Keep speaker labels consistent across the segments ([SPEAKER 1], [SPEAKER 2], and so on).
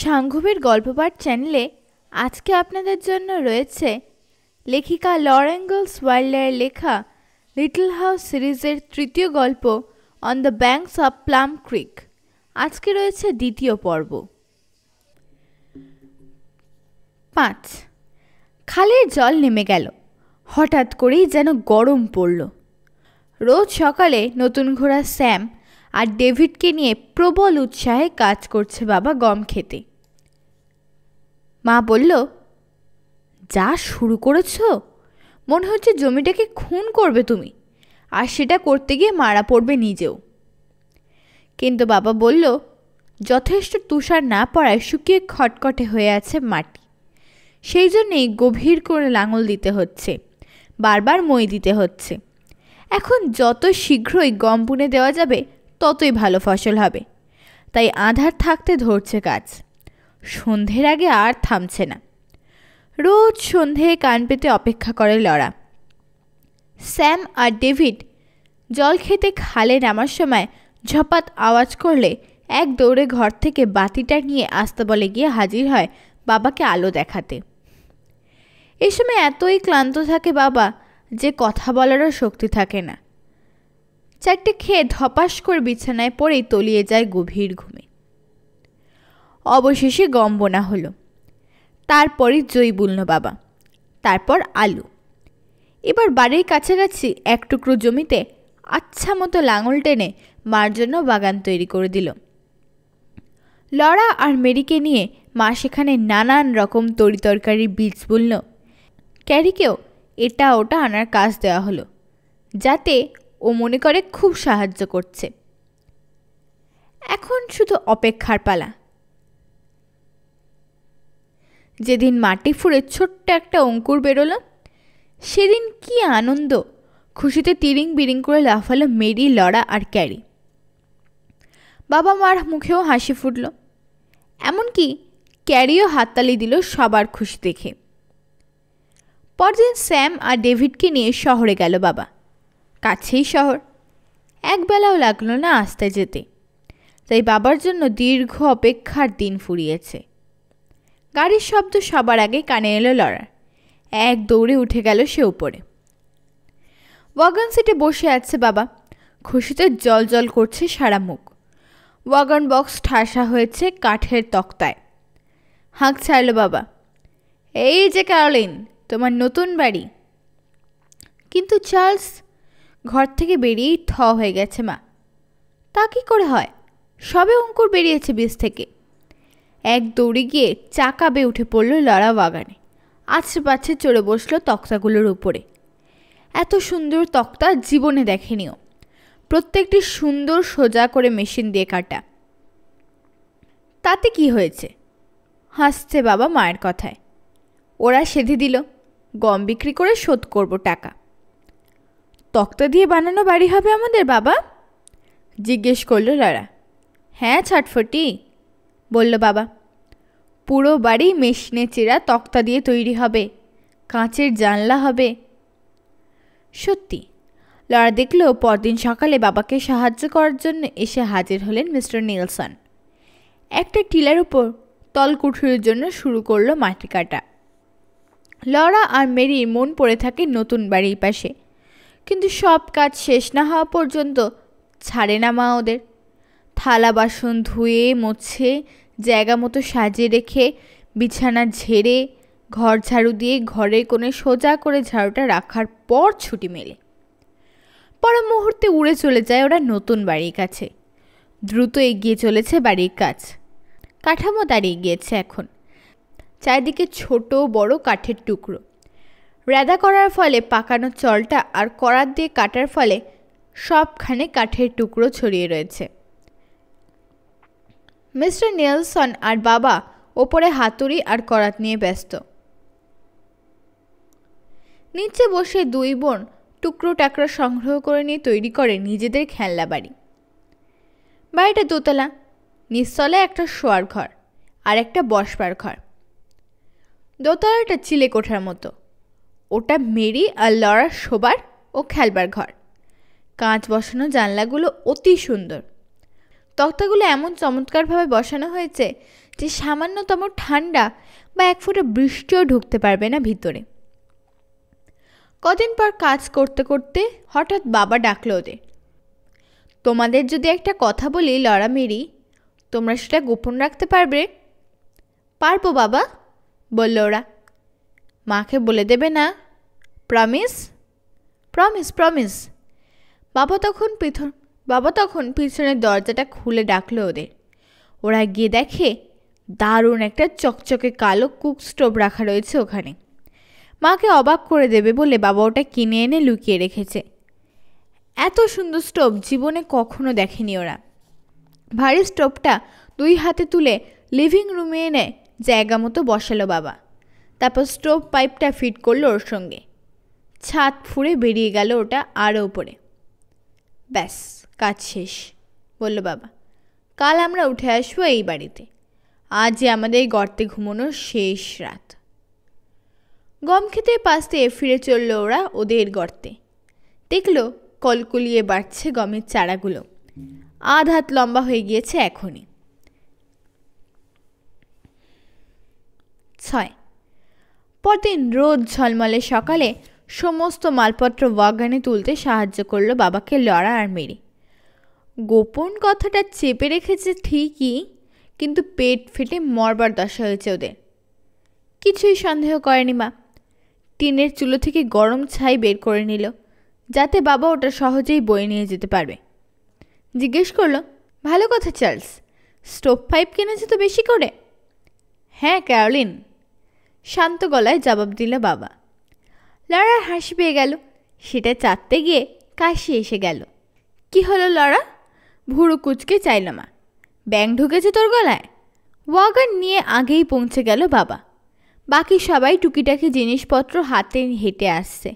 [SPEAKER 1] সাংঘবের গল্পপাঠ চ্যানেলে আজকে আপনাদের জন্য রয়েছে লেখিকা লরা ইনগালস ওয়াইল্ডারের লেখা লিটল হাউস সিরিজের তৃতীয় গল্প on the banks of Plum Creek. আজকে রয়েছে দ্বিতীয় পর্ব। 5 খালের জল নেমে গেল। হঠাৎ করেই যেন গরম পড়ল। রোজ সকালে নতুন ঘোড়া স্যাম আর ডেভিডকে নিয়ে প্রবল উৎসাহে কাজ করছে বাবা গম খেতে। মা বলল, যা শুরু করেছ, মনে হচ্ছে জমিটাকে খুন করবে তুমি, আর সেটা করতে গিয়ে মারা পড়বে নিজেও। কিন্তু বাবা বলল, যথেষ্ট তুষার না পড়ায় শুকিয়ে খটখটে হয়ে আছে মাটি, সেই জন্যেই গভীর করে লাঙল দিতে হচ্ছে, বারবার মই দিতে হচ্ছে। এখন যত শীঘ্রই গম বুনে দেওয়া যাবে ততই ভালো ফসল হবে। তাই আঁধার থাকতে ধরছে কাজ, সন্ধ্যের আগে আর থামছে না। রোজ সন্ধে কান পেতে অপেক্ষা করে লরা। স্যাম আর ডেভিড জল খেতে খালে নামার সময় ঝপাত আওয়াজ করলে এক দৌড়ে ঘর থেকে বাতিটা নিয়ে আস্তাবলে গিয়ে হাজির হয় বাবাকে আলো দেখাতে। এই সময় এতই ক্লান্ত থাকে বাবা যে কথা বলারও শক্তি থাকে না। চারটে খেয়ে ধপাস করে বিছানায় পড়েই তলিয়ে যায় গভীর ঘুমে। অবশেষে গম বোনা হলো। তারপরই জই বুনল বাবা, তারপর আলু। এবার বাড়ির কাছাকাছি এক টুকরো জমিতে আচ্ছা মতো লাঙল টেনে মার জন্য বাগান তৈরি করে দিল। লরা আর মেরিকে নিয়ে মা সেখানে নানান রকম তরিতরকারির বীজ বুনল। ক্যারিকেও এটা ওটা আনার কাজ দেওয়া হলো, যাতে ও মনে করে খুব সাহায্য করছে। এখন শুধু অপেক্ষার পালা। যেদিন মাটি ফুঁড়ে ছোট্ট একটা অঙ্কুর বেরোলো, সেদিন কি আনন্দ! খুশিতে তিরিং বিরিং করে লাফালো মেরি, লরা আর ক্যারি। বাবা মার মুখেও হাসি ফুটল, এমনকি ক্যারিও হাততালি দিল সবার খুশি দেখে। পরদিন স্যাম আর ডেভিডকে নিয়ে শহরে গেল বাবা। কাছেই শহর, একবেলাও লাগলো না আসতে যেতে। তাই বাবার জন্য দীর্ঘ অপেক্ষার দিন ফুরিয়েছে। গাড়ির শব্দ সবার আগে কানে এলো লরার। এক দৌড়ে উঠে গেল সে উপরে। ওয়াগন সিটে বসে আছে বাবা, খুশিতে জল জল করছে সারা মুখ। ওয়াগন বক্স ঠাসা হয়েছে কাঠের তক্তায়। হাঁক ছাড়ল বাবা, এই যে ক্যারোলিন, তোমার নতুন বাড়ি। কিন্তু চার্লস ঘর থেকে বেরিয়েই থ হয়ে গেছে মা। তা কি করে হয়, সবে অঙ্কুর বেরিয়েছে বীজ থেকে। এক দৌড়ে গিয়ে চাকা বেয়ে উঠে পড়ল লরা ওয়াগানে। আছড়ে পাছে চড়ে বসলো তক্তাগুলোর উপরে। এত সুন্দর তক্তা জীবনে দেখেনিও। প্রত্যেকটি সুন্দর সোজা করে মেশিন দিয়ে কাটা। তাতে কি হয়েছে? হাসছে বাবা মায়ের কথায়। ওরা সেধে দিল, গম বিক্রি করে শোধ করব টাকা। তক্তা দিয়ে বানানো বাড়ি হবে আমাদের বাবা? জিজ্ঞেস করল লরা। হ্যাঁ ছটফটি, বলল বাবা। পুরো বাড়ি মেশিনে চেরা তক্তা দিয়ে তৈরি হবে, কাঁচের জানলা হবে। সত্যি, লরা দেখল পরদিন সকালে বাবাকে সাহায্য করার জন্য এসে হাজির হলেন মিস্টার নিলসন। একটা টিলার উপর তলকুঠুরির জন্য শুরু করলো মাটি কাটা। লরা আর মেরির মন পড়ে থাকে নতুন বাড়ির পাশে, কিন্তু সব কাজ শেষ না হওয়া পর্যন্ত ছাড়ে না মা ওদের। থালা বাসন ধুয়ে মুছে জায়গা মতো সাজিয়ে রেখে, বিছানা ঝেড়ে ঘর ঝাড়ু দিয়ে ঘরের কোণে সোজা করে ঝাড়ুটা রাখার পর ছুটি মেলে। পর মুহূর্তে উড়ে চলে যায় ওরা নতুন বাড়ির কাছে। দ্রুত এগিয়ে চলেছে বাড়ির কাজ। কাঠামো দাঁড়িয়ে গিয়েছে এখন। চারিদিকে ছোট বড় কাঠের টুকরো। রেদা করার ফলে পাকানো চলটা আর করাত দিয়ে কাটার ফলে সবখানে কাঠের টুকরো ছড়িয়ে রয়েছে। মিস্টার নিলসন আর বাবা ওপরে হাতুড়ি আর করাত নিয়ে ব্যস্ত। নিচে বসে দুই বোন টুকরো টাকরা সংগ্রহ করে নিয়ে তৈরি করে নিজেদের খেলনা বাড়ি। বাড়িটা দোতলা, নিচতলায় একটা শোয়ার ঘর আর একটা বসবার ঘর। দোতলাটা চিলে কোঠার মতো, ওটা মেরি আর লরার শোবার ও খেলবার ঘর। কাঁচ বসানো জানলাগুলো অতি সুন্দর। তক্তাগুলো এমন চমৎকারভাবে বসানো হয়েছে যে সামান্যতম ঠান্ডা বা এক ফোঁটা বৃষ্টিও ঢুকতে পারবে না ভিতরে। কদিন পর কাজ করতে করতে হঠাৎ বাবা ডাকলো ওদের। তোমাদের যদি একটা কথা বলি লরা মেরি, তোমরা সেটা গোপন রাখতে পারবে? পারবো বাবা, বলল ওরা। মাকে বলে দেবে না? প্রমিস? Promise promise. বাবা তখন পিছনের দরজাটা খুলে ডাকলো ওদের। ওরা গিয়ে দেখে দারুণ একটা চকচকে কালো কুক স্টোভ রাখা রয়েছে ওখানে। মাকে অবাক করে দেবে বলে বাবা ওটা কিনে এনে লুকিয়ে রেখেছে। এত সুন্দর স্টোভ জীবনে কখনো দেখেনি ওরা। ভারী স্টোভটা 2 হাতে তুলে লিভিং রুমে এনে জায়গা মতো বসালো বাবা। তারপর স্টোভ পাইপটা ফিট করলো ওর সঙ্গে। ছাদ ফুঁড়ে বেরিয়ে গেল ওটা আরও উপরে। ব্যাস, কাজ শেষ, বলল বাবা। কাল আমরা উঠে আসবো এই বাড়িতে। আজই আমাদের গর্তে ঘুমানোর শেষ রাত। গম খেতে পাশ দিয়ে ফিরে চলল ওরা ওদের গর্তে। দেখলো কলকলিয়ে বাড়ছে গমের চারাগুলো। আধ হাত লম্বা হয়ে গিয়েছে এখনই। 6 পরদিন রোদ ঝলমলে সকালে সমস্ত মালপত্র ওয়াগনে তুলতে সাহায্য করলো বাবাকে লরা আর মেরি। গোপন কথাটা চেপে রেখেছে ঠিকই, কিন্তু পেট ফেটে মরবার দশা হয়েছে ওদের। কিছুই সন্দেহ করেনি মা। টিনের চুলো থেকে গরম ছাই বের করে নিল, যাতে বাবা ওটা সহজেই বয়ে নিয়ে যেতে পারবে। জিজ্ঞেস করলো, ভালো কথা চার্লস, স্টোভ পাইপ কিনেছে তো বেশি করে? হ্যাঁ ক্যারোলিন, শান্ত গলায় জবাব দিল বাবা। লড়ার হাসি পেয়ে গেল। সেটা চাটতে গিয়ে কাশি এসে গেল। কি হলো লড়া? ভুরু কুচকে চাইল মা। ব্যাঙ ঢুকেছে তোর গলায়? ওয়াগন নিয়ে আগেই পৌঁছে গেল বাবা। বাকি সবাই টুকিটাকি জিনিসপত্র হাতে হেঁটে আসছে।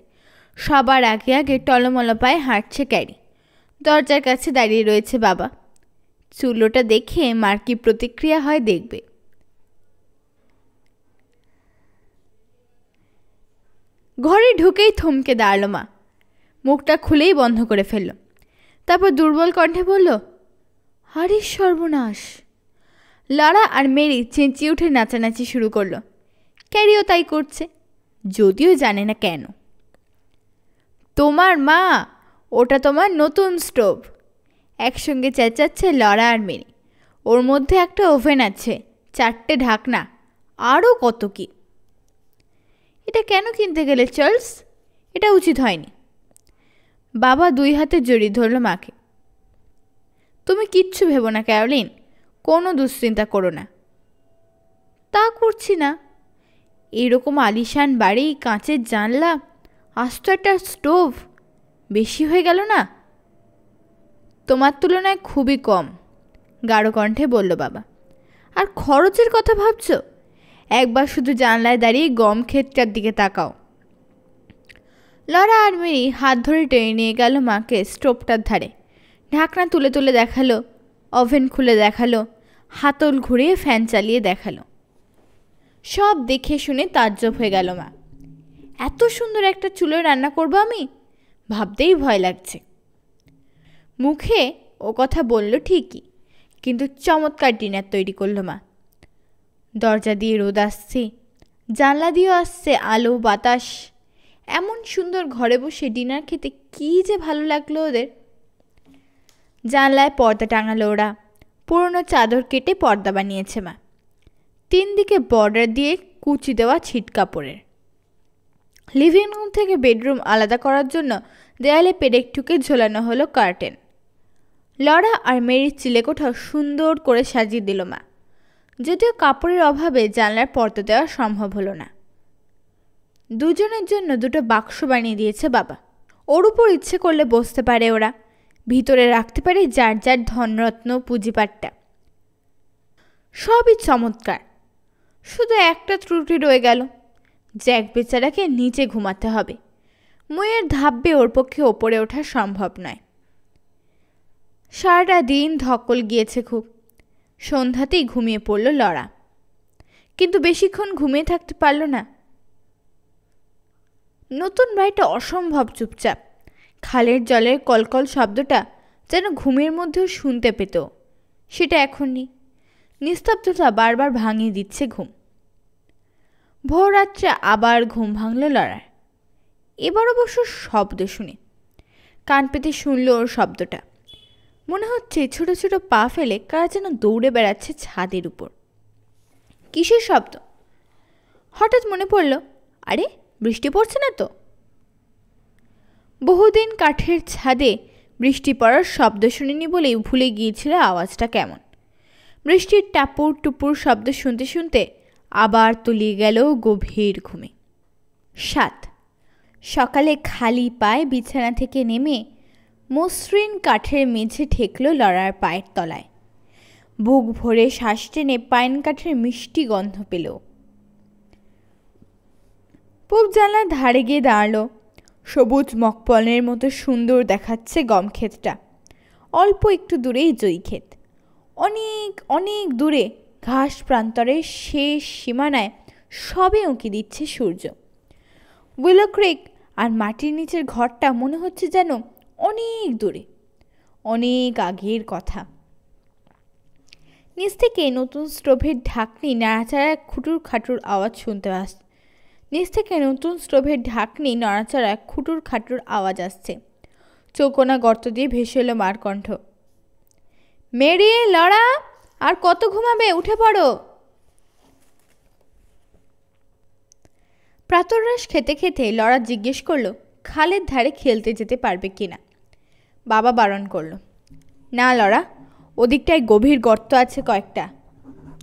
[SPEAKER 1] সবার আগে আগে টলমল পায়ে হাঁটছে ক্যারি। দরজার কাছে দাঁড়িয়ে রয়েছে বাবা। চুলোটা দেখে মার কি প্রতিক্রিয়া হয় দেখবে। ঘরে ঢুকেই থমকে দাঁড়ালো মা। মুখটা খুলেই বন্ধ করে ফেলল। তারপর দুর্বল কণ্ঠে বলল, আরে সর্বনাশ। লরা আর মেরি চেঁচিয়ে উঠে নাচানাচি শুরু করলো। ক্যারিও তাই করছে, যদিও জানে না কেন। তোমার মা, ওটা তোমার নতুন স্টোভ, একসঙ্গে চেঁচাচ্ছে লরা আর মেরি। ওর মধ্যে একটা ওভেন আছে, 4টে ঢাকনা, আরও কত কি। এটা কেন কিনতে গেলে চার্লস? এটা উচিত হয়নি। বাবা 2 হাতে জড়িয়ে ধরল মাকে। তুমি কিচ্ছু ভেবো না ক্যারোলিন, কোনো দুশ্চিন্তা করো না। তা করছি না। এরকম আলিশান বাড়ি, কাঁচের জানলা, আস্ত একটা স্টোভ, বেশি হয়ে গেল না? তোমার তুলনায় খুবই কম, গাঢ় কণ্ঠে বলল বাবা। আর খরচের কথা ভাবছ? একবার শুধু জানলায় দাঁড়িয়ে গম ক্ষেতটার দিকে তাকাও। লরা আর মেরি হাত ধরে টেনে নিয়ে গেল মাকে স্টোভটার ধারে। ঢাকনা তুলে তুলে দেখালো, ওভেন খুলে দেখালো, হাতল ঘুরিয়ে ফ্যান চালিয়ে দেখালো। সব দেখে শুনে তাজ্জব হয়ে গেল মা। এত সুন্দর একটা চুলোয় রান্না করবো আমি? ভাবতেই ভয় লাগছে। মুখে ও কথা বলল ঠিকই, কিন্তু চমৎকার ডিনার তৈরি করলো মা। দরজা দিয়ে রোদ আসছে, জানলা দিয়েও আসছে আলো বাতাস। এমন সুন্দর ঘরে বসে ডিনার খেতে কী যে ভালো লাগলো ওদের। জানলায় পর্দা টাঙালো ওরা। পুরনো চাদর কেটে পর্দা বানিয়েছে মা। 3 দিকে বর্ডার দিয়ে কুচি দেওয়া ছিট কাপড়ের। লিভিং রুম থেকে বেডরুম আলাদা করার জন্য দেয়ালে পেরেক ঠুকে ঝোলানো হলো কার্টেন। লরা আর মেরির চিলেকোঠাও সুন্দর করে সাজিয়ে দিল মা। যদিও কাপড়ের অভাবে জানলার পর্দা দেওয়া সম্ভব হলো না। দুজনের জন্য 2টো বাক্স বানিয়ে দিয়েছে বাবা। ওর উপর ইচ্ছে করলে বসতে পারে ওরা, ভিতরে রাখতে পারে যার যার ধনরত্ন পুঁজিপাটটা। সবই চমৎকার। শুধু একটা ত্রুটি রয়ে গেল, জ্যাক বেচারাকে নিচে ঘুমাতে হবে। মুয়ের ধাব্যে ওর পক্ষে ওপরে ওঠা সম্ভব নয়। সারাটা দিন ধকল গিয়েছে খুব। সন্ধ্যাতেই ঘুমিয়ে পড়ল লরা, কিন্তু বেশিক্ষণ ঘুমিয়ে থাকতে পারল না। নতুন বাড়িটা অসম্ভব চুপচাপ। খালের জলের কলকল শব্দটা যেন ঘুমের মধ্যেও শুনতে পেত। সেটা এখন নেই। নিস্তব্ধতা বারবার ভাঙিয়ে দিচ্ছে ঘুম। ভোর রাত্রে আবার ঘুম ভাঙল লড়ার। এবার অবশ্য শব্দ শুনে কান পেতে শুনল ওর শব্দটা। মনে হচ্ছে ছোট ছোট পা ফেলে কারা যেন দৌড়ে বেড়াচ্ছে ছাদের উপর। কিসের শব্দ? হঠাৎ মনে পড়ল, আরে বৃষ্টি পড়ছে না তো। বহুদিন কাঠের ছাদে বৃষ্টি পড়ার শব্দ শুনিনি বলেই ভুলে গিয়েছিল আওয়াজটা কেমন। বৃষ্টির টাপুর টুপুর শব্দ শুনতে শুনতে আবার তলিয়ে গেল গভীর ঘুমে। 7 সকালে খালি পায়ে বিছানা থেকে নেমে মসৃণ কাঠের মেঝে ঠেকল লড়ার পায়ের তলায়। বুক ভরে শ্বাস টেনে পাইন কাঠের মিষ্টি গন্ধ পেল। পূব জানলার ধারে গিয়ে দাঁড়ালো। সবুজ মকপলের মতো সুন্দর দেখাচ্ছে গম ক্ষেতটা। অল্প একটু দূরেই জয়ী ক্ষেত। অনেক অনেক দূরে ঘাস প্রান্তরের শেষ সীমানায় সবে উঁকি দিচ্ছে সূর্য। উইলো ক্রিক আর মাটির নিচের ঘরটা মনে হচ্ছে যেন অনেক দূরে, অনেক আগের কথা। নিচ থেকে নতুন স্টোভের ঢাকনি নাড়াচাড়া খুটুর খাটুর আওয়াজ শুনতে খুটুর খাটুর আওয়াজ আসছে। চৌকোনা গর্ত দিয়ে ভেসে এলো মার কণ্ঠ, মেরি, লড়া, আর কত ঘুমাবে, উঠে পড়ো। প্রাতরাশ খেতে খেতে লড়া জিজ্ঞেস করলো খালের ধারে খেলতে যেতে পারবে কিনা। বাবা বারণ করলো, না লড়া, ওদিকটায় গভীর গর্ত আছে কয়েকটা।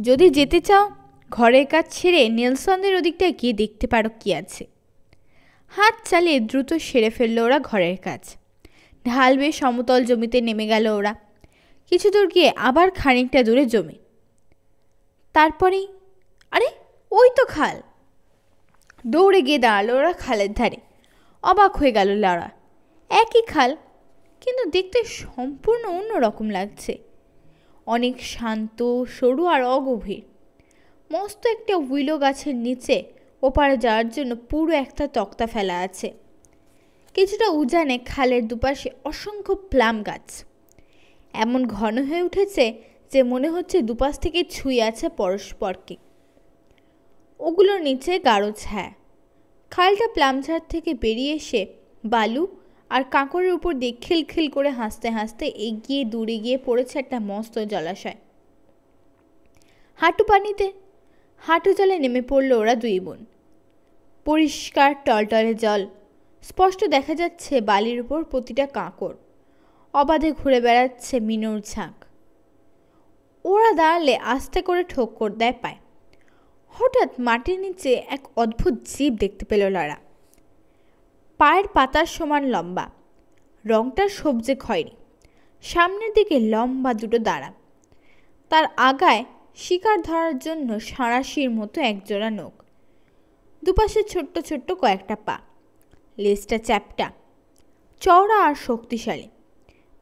[SPEAKER 1] যদি যেতে চাও ঘরের কাজ ছেড়ে নেলসনদের ওদিকটায় গিয়ে দেখতে পারো কি আছে। হাত চালিয়ে দ্রুত সেরে ফেললো ওরা ঘরের কাজ। ঢাল বেয়ে সমতল জমিতে নেমে গেল ওরা। কিছু দূর গিয়ে আবার খানিকটা দূরে জমি। তারপরেই আরে ওই তো খাল। দৌড়ে গিয়ে দাঁড়ালো ওরা খালের ধারে। অবাক হয়ে গেল লড়া। একই খাল, কিন্তু দেখতে সম্পূর্ণ অন্য রকম লাগছে। অনেক শান্ত, সরু আর অগভীর। মস্ত একটা উইলো গাছের নিচে ওপারে যাওয়ার জন্য পুরো একটা তক্তা ফেলা আছে। কিছুটা উজানে খালের দুপাশে অসংখ্য প্লাম গাছ এমন ঘন হয়ে উঠেছে যে মনে হচ্ছে দুপাশ থেকে ছুঁয়ে আছে পরস্পরকে। ওগুলোর নিচে গাঢ় ছায়া। খালটা প্লামঝাড় থেকে বেরিয়ে এসে বালু আর কাঁকড়ের উপর দিয়ে খিলখিল করে হাসতে হাসতে এগিয়ে দূরে গিয়ে পড়েছে একটা মস্ত জলাশয়। হাঁটু জলে নেমে পড়ল ওরা দুই বোন। পরিষ্কার টলটলে জল, স্পষ্ট দেখা যাচ্ছে বালির উপর প্রতিটা কাঁকড়। অবাধে ঘুরে বেড়াচ্ছে মিনুর ঝাঁক। ওরা দাঁড়ালে আস্তে করে ঠোক্কর দেয় পায়। হঠাৎ মাটির নিচে এক অদ্ভুত জীব দেখতে পেল লড়া। পায়ের পাতার সমান লম্বা, রংটা সবজে খয়েরি। সামনের দিকে লম্বা দুটো দাঁড়া, তার আগায় শিকার ধরার জন্য সাঁড়াশির মতো একজোড়া নখ। দুপাশে ছোট্ট ছোট্ট কয়েকটা পা। লেজটা চ্যাপ্টা, চওড়া আর শক্তিশালী।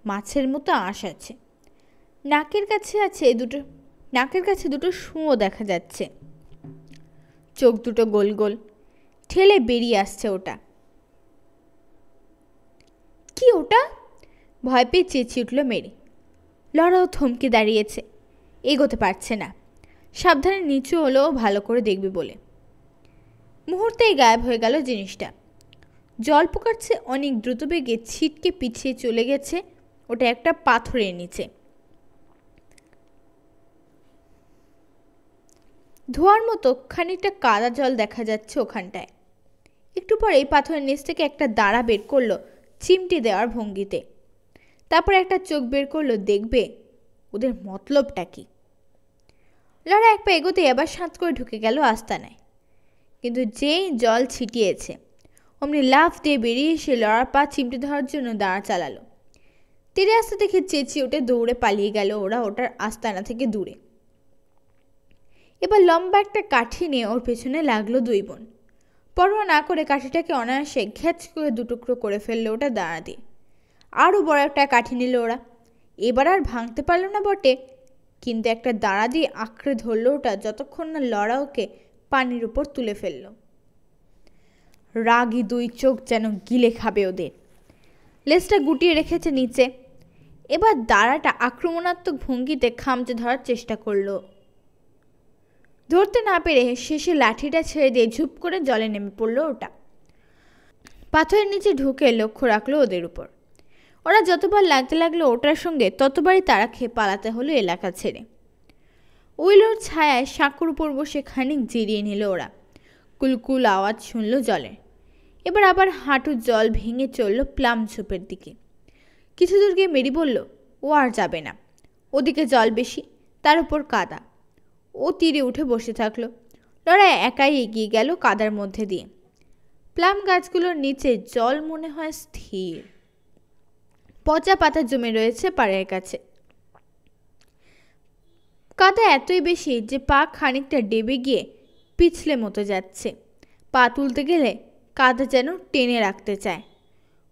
[SPEAKER 1] মাছের মতো আঁশ আছে। নাকের কাছে দুটো শুঁয়ো দেখা যাচ্ছে। চোখ দুটো গোল গোল, ঠেলে বেরিয়ে আসছে ওটা। কি ওটা? ভয় পেয়ে চেঁচিয়ে উঠল মেরি। লড়াও থমকে দাঁড়িয়েছে, এগোতে পারছে না। সাবধানে নিচু হলো ভালো করে দেখবে বলে। মুহূর্তেই গায়েব হয়ে গেল জিনিসটা। জল পোকাচ্ছে অনেক দ্রুত বেগে ছিটকে পিছিয়ে চলে গেছে ওটা একটা পাথরের নিচে। ধোয়ার মতো খানিকটা কাদা জল দেখা যাচ্ছে ওখানটায়। একটু পরেই পাথরের নিচ থেকে একটা দাঁড়া বের করলো চিমটি দেওয়ার ভঙ্গিতে। তারপর একটা চোখ বের করলো দেখবে ওদের মতলবটা কি। লড়া এক পা এগোতে আবার সাঁত করে ঢুকে গেল আস্তানায়। কিন্তু যেই জল ছিটিয়েছে অমনি লাফ দিয়ে বেরিয়ে এসে লড়ার পা চিমটি ধরার জন্য দাঁড়া চালালো। তীরে আসতে দেখে চেঁচিয়ে উঠে দৌড়ে পালিয়ে গেল ওরা ওটার আস্তানা থেকে দূরে। এবার লম্বা একটা কাঠি নিয়ে ওর পেছনে লাগলো দুই বোন। পরোয়া না করে কাঠিটাকে অনায়াসে ঘ্যাচ করে দুটুকরো করে ফেললো ওটা দাঁড়া দিয়ে। আরও বড় একটা কাঠি নিল ওরা। এবার আর ভাঙতে পারলো না বটে, কিন্তু একটা দাঁড়া দিয়ে আঁকড়ে ধরলো ওটা যতক্ষণ না লড়া ওকে পানির উপর তুলে ফেলল। রাগী দুই চোখ যেন গিলে খাবে ওদের। লেজটা গুটিয়ে রেখেছে নিচে। এবার দাঁড়াটা আক্রমণাত্মক ভঙ্গিতে খামচে ধরার চেষ্টা করলো। ধরতে না পেরে শেষে লাঠিটা ছেড়ে দিয়ে ঝুপ করে জলে নেমে পড়লো ওটা। পাথরের নিচে ঢুকে লক্ষ্য রাখলো ওদের উপর। ওরা যতবার লাগতে লাগলো ওটার সঙ্গে, ততবারই তারা খেয়ে পালাতে হলো এলাকা ছেড়ে। উইলোর ছায়ায় সাঁকুর উপর বসে খানিক জিরিয়ে নিল ওরা। কুলকুল আওয়াজ শুনল জলের। এবার আবার হাঁটু জল ভেঙে চলল প্লাম ঝোপের দিকে। কিছু দূর গিয়ে মেরি বলল, ও আর যাবে না, ওদিকে জল বেশি, তার উপর কাদা। ও তীরে উঠে বসে থাকলো। লড়াই একাই এগিয়ে গেল কাদার মধ্যে দিয়ে। প্লাম গাছগুলোর নিচে জল মনে হয় স্থির। পচা পাতা জমে রয়েছে পাড়ের কাছে। কাদা এতই বেশি যে পা খানিকটা ডেবে গিয়ে পিছলে মতো যাচ্ছে। পা তুলতে গেলে কাদা যেন টেনে রাখতে চায়।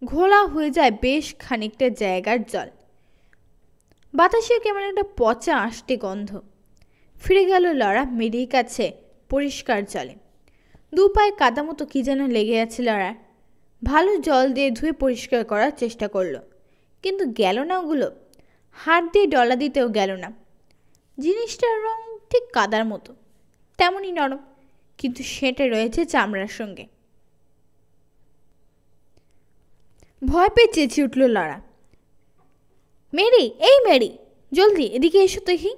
[SPEAKER 1] ঘোলা হয়ে যায় বেশ খানিকটা জায়গার জল। বাতাসেও কেমন একটা পচা আষ্টে গন্ধ। ফিরে গেল লড়া মেরির কাছে পরিষ্কার জলে। দু পায়ে কাদা মতো কি যেন লেগে আছে লড়ার। ভালো জল দিয়ে ধুয়ে পরিষ্কার করার চেষ্টা করলো, কিন্তু গেল না ওগুলো। হাত দিয়ে ডলা দিতেও গেল না। জিনিসটার রং ঠিক কাদার মতো, তেমনই নরম, কিন্তু সেঁটে রয়েছে চামড়ার সঙ্গে। ভয় পেয়ে চেঁচিয়ে উঠল লড়া, মেরি, এই মেরি, জলদি এদিকে এসো দেখি।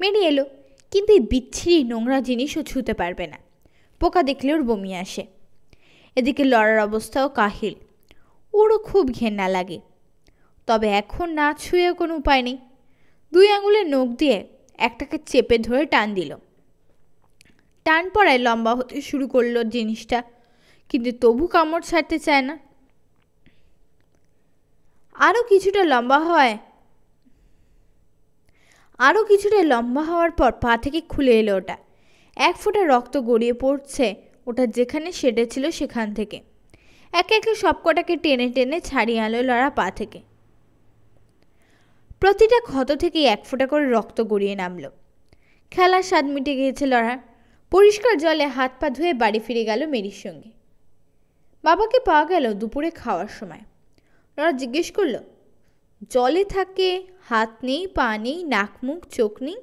[SPEAKER 1] মেরি এলো, কিন্তু এই বিচ্ছিরি নোংরা জিনিসও ছুঁতে পারবে না। পোকা দেখলে ওর বমি আসে। এদিকে লড়ার অবস্থাও কাহিল। ওরও খুব ঘেন্না লাগে, তবে এখন না ছুঁয়েও কোনো উপায় নেই। দুই আঙুলের নখ দিয়ে একটাকে চেপে ধরে টান দিল। টান পড়ায় লম্বা হতে শুরু করলো জিনিসটা, কিন্তু তবু কামড় ছাড়তে চায় না। আরও কিছুটা লম্বা হওয়ার পর পা থেকে খুলে এলো ওটা। এক ফোঁটা রক্ত গড়িয়ে পড়ছে ওটা যেখানে সেটেছিল সেখান থেকে। একে একে সবকটাকে টেনে টেনে ছাড়িয়ে আনলো লড়া পা থেকে। প্রতিটা ক্ষত থেকেই এক ফোঁটা করে রক্ত গড়িয়ে নামল। খেলার স্বাদ মিটে গিয়েছে লড়ার। পরিষ্কার জলে হাত পা ধুয়ে বাড়ি ফিরে গেল মেরির সঙ্গে। বাবাকে পাওয়া গেল দুপুরে খাওয়ার সময়। লড়া জিজ্ঞেস করল, জলে থাকে, হাত নেই, পা নেই, নাক মুখ চোখ নেই,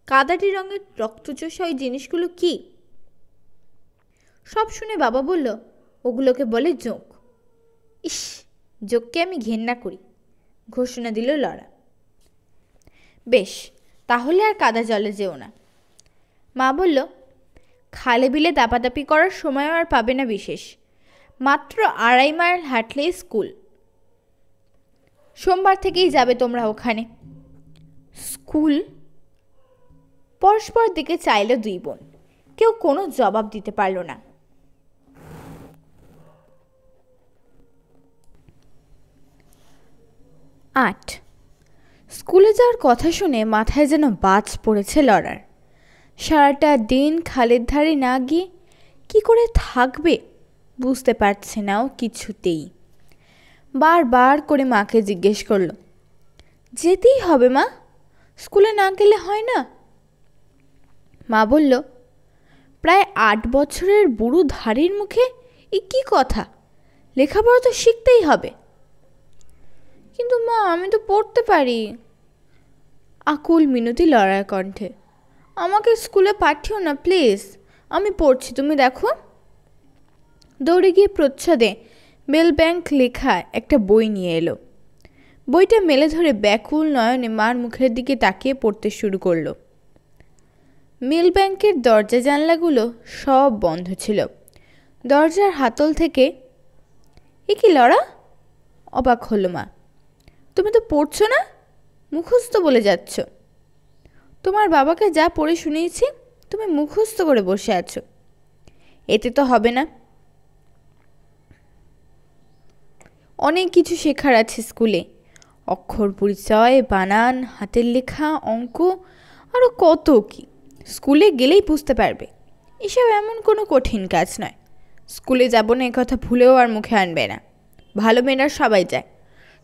[SPEAKER 1] কাদাটি রঙের রক্তচোষা ওই জিনিসগুলো কি? সব শুনে বাবা বলল, ওগুলোকে বলে জোঁক। ইস, জোঁককে আমি ঘেন্না করি, ঘোষণা দিল লড়া। বেশ, তাহলে আর কাদা জলে যেও না। মা বলল, খালে বিলে দাপাদাপি করার সময়ও আর পাবে না বিশেষ। মাত্র 2.5 মাইল হাঁটলেই স্কুল। সোমবার থেকেই যাবে তোমরা ওখানে। স্কুল? পরস্পর দিকে চাইল দুই বোন। কেউ কোনো জবাব দিতে পারল না। 8 স্কুলে যাওয়ার কথা শুনে মাথায় যেন বাজ পড়েছে লড়ার। সারাটা দিন খালের ধারে না গিয়ে কি করে থাকবে বুঝতে পারছে না ও কিছুতেই। বারবার করে মাকে জিজ্ঞেস করলো, যেতেই হবে মা, স্কুলে না গেলে হয় না? মা বলল, প্রায় 8 বছরের বুড়ো ধাড়ির মুখে এ কি কথা, লেখাপড়া তো শিখতেই হবে। কিন্তু মা, আমি তো পড়তে পারি। আকুল মিনতি লড়ার কণ্ঠে। আমাকে স্কুলে পাঠিও না প্লিজ, আমি পড়ছি, তুমি দেখো। দৌড়ে গিয়ে প্রচ্ছদে বেল ব্যাংক লেখা একটা বই নিয়ে এলো। বইটা মেলে ধরে ব্যাকুল নয়নে মার মুখের দিকে তাকিয়ে পড়তে শুরু করলো। মিল ব্যাংকের দরজা জানলাগুলো সব বন্ধ ছিল। দরজার হাতল থেকে, এ কি লড়া? অবাক হলো মা। তুমি তো পড়ছো না, মুখস্থ বলে যাচ্ছ। তোমার বাবাকে যা পড়ে শুনিয়েছি তুমি মুখস্থ করে বসে আছো, এতে তো হবে না। অনেক কিছু শেখার আছে স্কুলে, অক্ষর পরিচয়, বানান, হাতের লেখা, অঙ্ক, আরও কত কি। স্কুলে গেলেই বুঝতে পারবে। এসব এমন কোনো কঠিন কাজ নয়। স্কুলে যাব না কথা ভুলেও আর মুখে আনবে না। ভালো মেয়েরা সবাই যায়।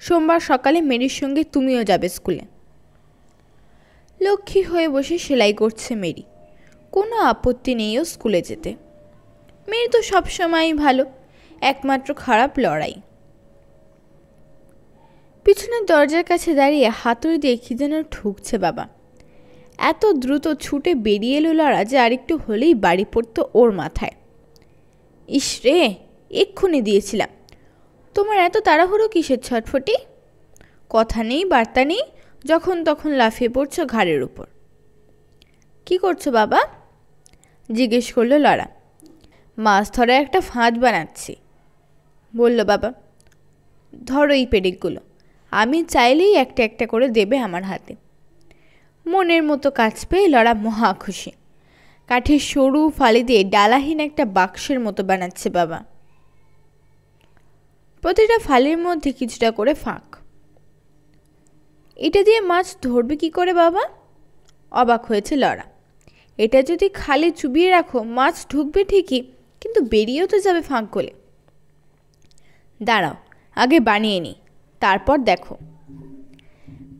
[SPEAKER 1] সোমবার সকালে মেরির সঙ্গে তুমিও যাবে স্কুলে। লক্ষ্মী হয়ে বসে সেলাই করছে মেরি। কোনো আপত্তি নেই ও স্কুলে যেতে। মেরি তো সবসময়ই ভালো, একমাত্র খারাপ লড়াই। পিছনের দরজার কাছে দাঁড়িয়ে হাতুড়ি দিয়ে কি যেন ঠুকছে বাবা। এত দ্রুত ছুটে বেরিয়ে এলো লড়া যে আরেকটু হলেই বাড়ি পড়তো ওর মাথায়। ইস রে, এক্ষুনি দিয়েছিলাম। তোমার এত তাড়াহুড়ো কিসের ছটফটি? কথা নেই বার্তা নেই, যখন তখন লাফিয়ে পড়ছো ঘাড়ের উপর। কি করছো বাবা? জিজ্ঞেস করলো লড়া। মাছ ধরার একটা ফাঁদ বানাচ্ছি, বলল বাবা। ধরো এই পেরেকগুলো, আমি চাইলেই একটা একটা করে দেবে আমার হাতে। মনের মতো কাজ পেয়ে লড়া মহা খুশি। কাঠের সরু ফালি দিয়ে ডালাহীন একটা বাক্সের মতো বানাচ্ছে বাবা। প্রতিটা ফালির মধ্যে কিছুটা করে ফাঁক। এটা দিয়ে মাছ ধরবে কি করে বাবা? অবাক হয়েছে লড়া। এটা যদি খালি চুবিয়ে রাখো মাছ ঢুকবে ঠিকই, কিন্তু বেরিয়েও তো যাবে ফাঁক গলে। দাঁড়াও, আগে বানিয়ে নিই, তারপর দেখো।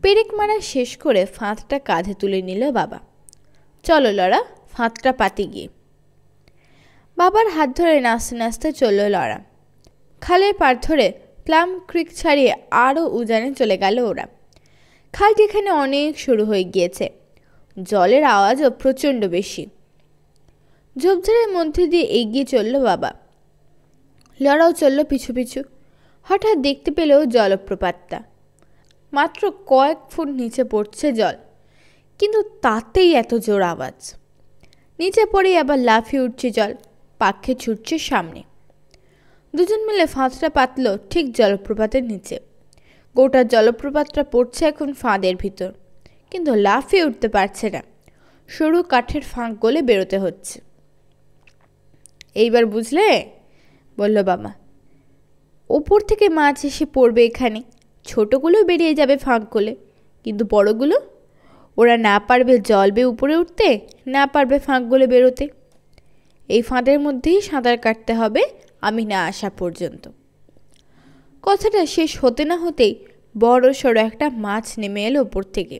[SPEAKER 1] পেরেক মারা শেষ করে ফাঁদটা কাঁধে তুলে নিল বাবা। চলো লড়া, ফাঁদটা পাতি গিয়ে। বাবার হাত ধরে নাচতে নাচতে চলল লড়া। খালের পাড় ধরে প্লাম ক্রিক ছাড়িয়ে আরও উজানে চলে গেল ওরা। খালটি এখানে অনেক সরু হয়ে গিয়েছে, জলের আওয়াজও প্রচণ্ড বেশি। ঝোপঝাড়ের মধ্যে দিয়ে এগিয়ে চলল বাবা। লড়াও চলল পিছু পিছু। হঠাৎ দেখতে পেল জলপ্রপাতটা। মাত্র কয়েক ফুট নিচে পড়ছে জল, কিন্তু তাতেই এত জোর আওয়াজ। নিচে পড়েই আবার লাফিয়ে উঠছে জল, পাখে ছুটছে সামনে। দুজন মিলে ফাঁদটা পাতল ঠিক জলপ্রপাতের নিচে। গোটা জলপ্রপাতটা পড়ছে এখন ফাঁদের ভিতর, কিন্তু লাফিয়ে উঠতে পারছে না। সরু কাঠের ফাঁক গলে বেরোতে হচ্ছে। এইবার বুঝলে, বলল বাবা। ওপর থেকে মাছ এসে পড়বে এখানে, ছোটগুলো বেরিয়ে যাবে ফাঁক গলে, কিন্তু বড়গুলো ওরা না পারবে জল বেয়ে উপরে উঠতে, না পারবে ফাঁক গলে বেরোতে। এই ফাঁদের মধ্যেই সাঁতার কাটতে হবে আমি না আসা পর্যন্ত। কথাটা শেষ হতে না হতেই বড় সড়ো একটা মাছ নেমে এলো ওপর থেকে।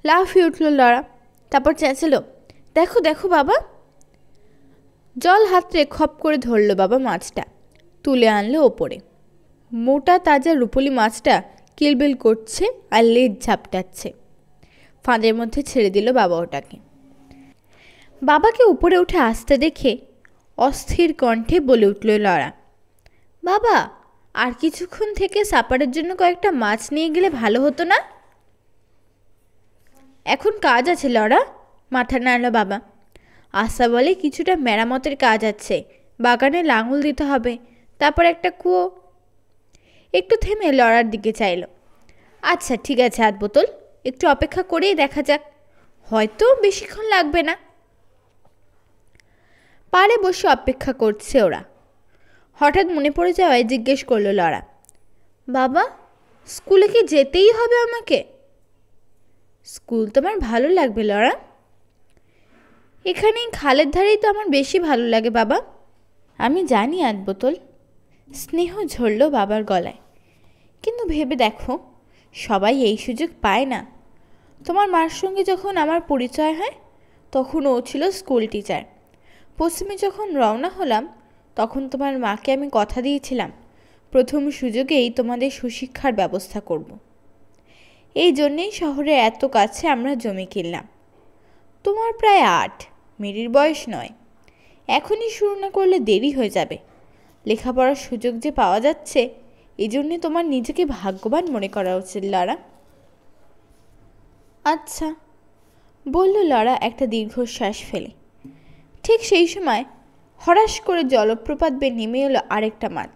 [SPEAKER 1] লাফিয়ে উঠল লড়া, তারপর চেঁচালো, দেখো দেখো বাবা। জল হাতড়ে খপ করে ধরল বাবা মাছটা, তুলে আনলো ওপরে। মোটা তাজা রুপোলি মাছটা কিলবিল করছে আর লেজ ঝাপটাচ্ছে। ফাঁদের মধ্যে ছেড়ে দিল বাবা ওটাকে। বাবাকে উপরে উঠে আসতে দেখে অস্থির কণ্ঠে বলে উঠল লড়া, বাবা, আর কিছুক্ষণ থেকে সাপারের জন্য কয়েকটা মাছ নিয়ে গেলে ভালো হতো না? এখন কাজ আছে লড়া, মাথা নাড়ল বাবা। আশা বলে কিছুটা মেরামতের কাজ আছে, বাগানে লাঙল দিতে হবে, তারপর একটা কুয়ো। একটু থেমে লড়ার দিকে চাইল। আচ্ছা ঠিক আছে হাত বোতল, একটু অপেক্ষা করেই দেখা যাক, হয়তো বেশিক্ষণ লাগবে না। পাড়ে বসে অপেক্ষা করছে ওরা। হঠাৎ মনে পড়ে যাওয়ায় জিজ্ঞেস করলো লড়া, বাবা, স্কুলে কি যেতেই হবে আমাকে? স্কুল তোমার ভালো লাগবে লড়া? এখানেই খালের ধারেই তো আমার বেশি ভালো লাগে বাবা। আমি জানি আধ বোতল। স্নেহ ঝরল বাবার গলায়। কিন্তু ভেবে দেখো, সবাই এই সুযোগ পায় না। তোমার মার সঙ্গে যখন আমার পরিচয় হয় তখন ও ছিল স্কুল টিচার। পশ্চিমে যখন রওনা হলাম তখন তোমার মাকে আমি কথা দিয়েছিলাম প্রথম সুযোগেই তোমাদের সুশিক্ষার ব্যবস্থা করব। এই জন্যেই শহরে এত কাছে আমরা জমি কিনলাম। তোমার প্রায় 8, মেরির বয়স 9। এখনই শুরু না করলে দেরি হয়ে যাবে। লেখাপড়ার সুযোগ যে পাওয়া যাচ্ছে, এই জন্যে তোমার নিজেকে ভাগ্যবান মনে করা উচিত লড়া। আচ্ছা, বলল লড়া একটা দীর্ঘশ্বাস ফেলে। ঠিক সেই সময় হঠাৎ করে জলপ্রপাত বেয়ে নেমে এলো আরেকটা মাছ।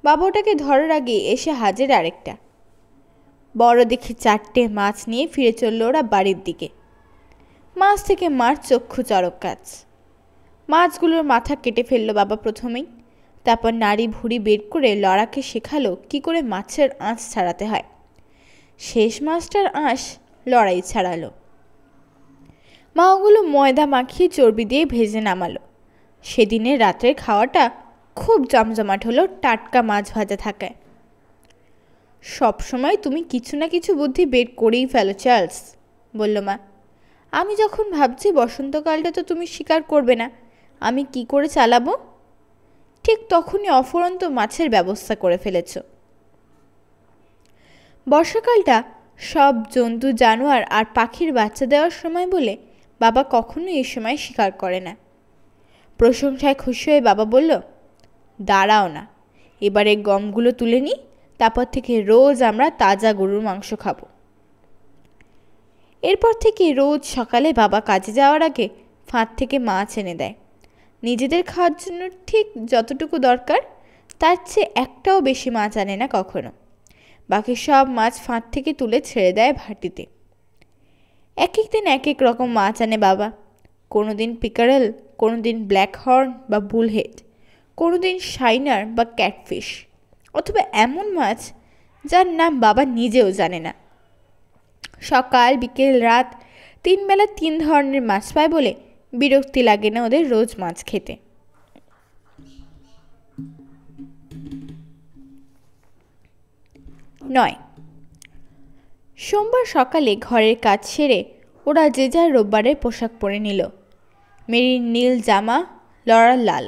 [SPEAKER 1] বাবা ওটাকে ধরার আগে এসে হাজির আরেকটা বড় দেখে 4টে মাছ নিয়ে ফিরে চলল ওরা বাড়ির দিকে। মাছ থেকে মার চক্ষু চড়ক কাজ। মাছগুলোর মাথা কেটে ফেললো বাবা প্রথমেই, তারপর নাড়ি ভুড়ি বের করে লড়াকে শেখালো কি করে মাছের আঁশ ছাড়াতে হয়। শেষ মাছটার আঁশ লড়াই ছাড়ালো। মা ওগুলো ময়দা মাখিয়ে চর্বি দিয়ে ভেজে নামালো। সেদিনের রাত্রের খাওয়াটা খুব জমজমাট হলো টাটকা মাছ ভাজা থাকায়। সব সময় তুমি কিছু না কিছু বুদ্ধি বের করেই ফেলো চার্লস, বলল মা। আমি যখন ভাবছি বসন্তকালটা তো তুমি স্বীকার করবে না, আমি কি করে চালাবো, ঠিক তখনই অফুরন্ত মাছের ব্যবস্থা করে ফেলেছ। বর্ষাকালটা সব জন্তু জানোয়ার আর পাখির বাচ্চা দেওয়ার সময় বলে বাবা কখনো এই সময় শিকার করে না। প্রশংসায় খুশি হয়ে বাবা বলল, দাঁড়াও না, এবারে গমগুলো তুলে নিই, তারপর থেকে রোজ আমরা তাজা গরুর মাংস খাবো। এরপর থেকে রোজ সকালে বাবা কাজে যাওয়ার আগে ফাঁদ থেকে মাছ এনে দেয়। নিজেদের খাওয়ার জন্য ঠিক যতটুকু দরকার তার চেয়ে একটাও বেশি মাছ আনে না কখনো। বাকি সব মাছ ফাঁদ থেকে তুলে ছেড়ে দেয় ভাটিতে। এক এক দিন এক এক রকম মাছ আনে বাবা। কোনো দিন পিকারেল, কোনো দিন ব্ল্যাক হর্ন বা বুলহেড, কোনো দিন শাইনার বা ক্যাটফিশ, অথবা এমন মাছ যার নাম বাবা নিজেও জানে না। সকাল বিকেল রাত 3 বেলা 3 ধরনের মাছ পায় বলে বিরক্তি লাগে না ওদের রোজ মাছ খেতে। 9 সোমবার সকালে ঘরের কাজ সেরে ওরা যে যার রোববারের পোশাক পরে নিল। মেরির নীল জামা, লড়ার লাল।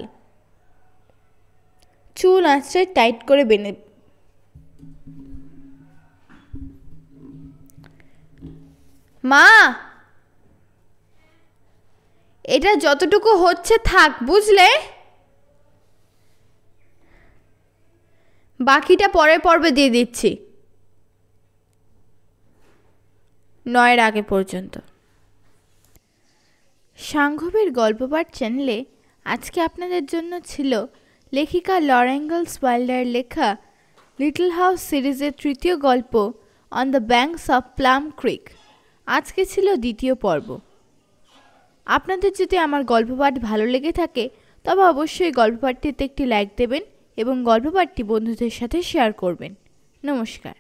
[SPEAKER 1] চুল আঁচড়ে টাইট করে বেঁধে মা, এটা যতটুকু হচ্ছে থাক, বুঝলে? বাকিটা পরের পর্বে দিয়ে দিচ্ছি, 9-এর আগে পর্যন্ত। সাংঘবের গল্পপাঠ চ্যানেলে আজকে আপনাদের জন্য ছিল লেখিকা লরা ইনগালস ওয়াইল্ডার লেখা লিটল হাউস সিরিজের 3য় গল্প on the banks of Plum Creek. আজকে ছিল 2য় পর্ব। আপনাদের যদি আমার গল্পপাঠ ভালো লেগে থাকে তবে অবশ্যই গল্পপাঠটিতে একটি লাইক দেবেন এবং গল্পপাঠটি বন্ধুদের সাথে শেয়ার করবেন। নমস্কার।